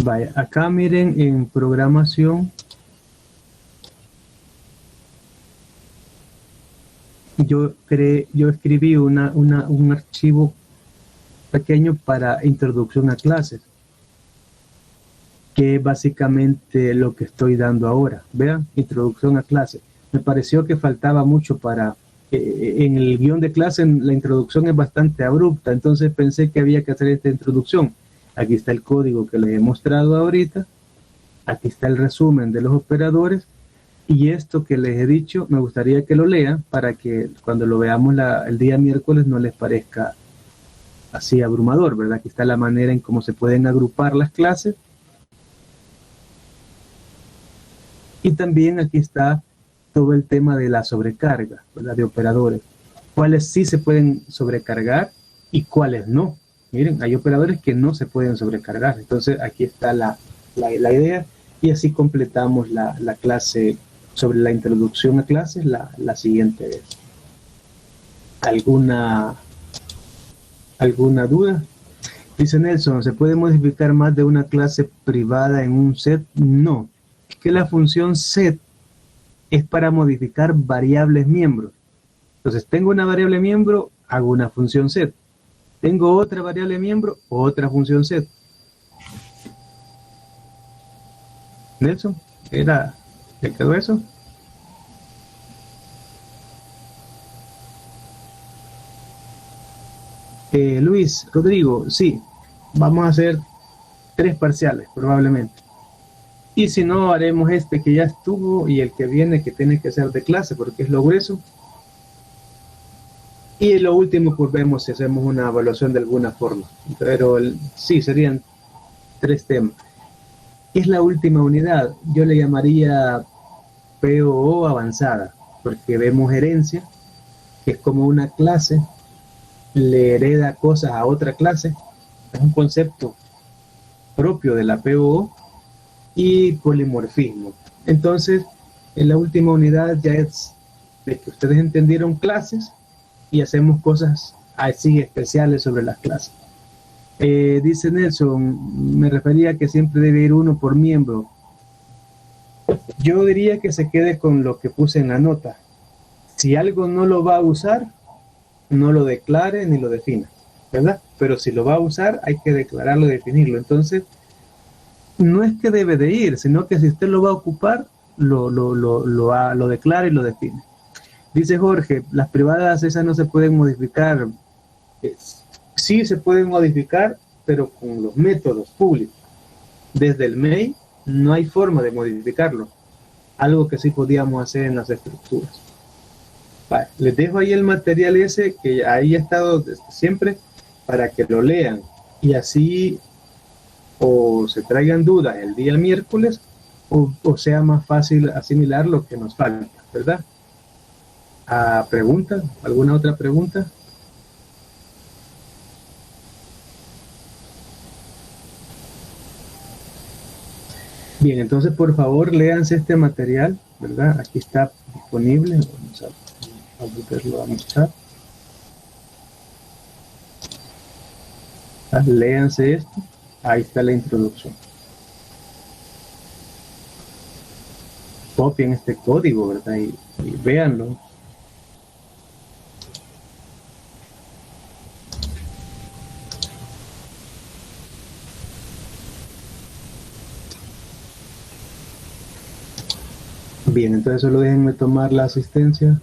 Vaya, acá miren en programación. Yo escribí un archivo pequeño para introducción a clases, que es básicamente lo que estoy dando ahora. Vean, introducción a clases. Me pareció que faltaba mucho para... en el guión de clase la introducción es bastante abrupta, entonces pensé que había que hacer esta introducción. Aquí está el código que les he mostrado ahorita. Aquí está el resumen de los operadores. Y esto que les he dicho, me gustaría que lo lean para que cuando lo veamos el día miércoles no les parezca así abrumador, ¿verdad? Aquí está la manera en cómo se pueden agrupar las clases. Y también aquí está todo el tema de la sobrecarga, ¿verdad? De operadores. Cuáles sí se pueden sobrecargar y cuáles no. Miren, hay operadores que no se pueden sobrecargar. Entonces aquí está la idea y así completamos la clase sobre la introducción a clases la siguiente vez. ¿Alguna duda? Dice Nelson, ¿se puede modificar más de una clase privada en un set? No, es que la función set es para modificar variables miembros. Entonces, tengo una variable miembro, hago una función set. Tengo otra variable miembro, otra función set. Nelson, ¿te quedó eso? Luis, Rodrigo, sí, vamos a hacer 3 parciales probablemente. Y si no, haremos este que ya estuvo y el que viene que tiene que ser de clase porque es lo grueso. Y lo último, pues vemos si hacemos una evaluación de alguna forma. Pero sí, serían 3 temas. ¿Qué es la última unidad? Yo le llamaría POO avanzada, porque vemos herencia, que es como una clase le hereda cosas a otra clase. Es un concepto propio de la POO. Y polimorfismo. Entonces, en la última unidad ya es de que ustedes entendieron clases y hacemos cosas así especiales sobre las clases. Dice Nelson, me refería a que siempre debe ir uno por miembro. Yo diría que se quede con lo que puse en la nota. Si algo no lo va a usar, no lo declare ni lo defina, ¿verdad? Pero si lo va a usar, hay que declararlo y definirlo. Entonces, no es que debe de ir, sino que si usted lo va a ocupar, lo declara y lo define. Dice Jorge, las privadas esas no se pueden modificar. Sí se pueden modificar, pero con los métodos públicos. Desde el MEI no hay forma de modificarlo. Algo que sí podíamos hacer en las estructuras. Vale, les dejo ahí el material ese que ahí ha estado desde siempre para que lo lean y así o se traigan dudas el día miércoles o sea más fácil asimilar lo que nos falta, ¿verdad? ¿Preguntas? ¿Alguna otra pregunta? Bien, entonces por favor léanse este material, ¿verdad? Aquí está disponible, vamos a volverlo a mostrar. Léanse esto. Ahí está la introducción. Copien este código, ¿verdad? Y véanlo. Bien, entonces solo déjenme tomar la asistencia.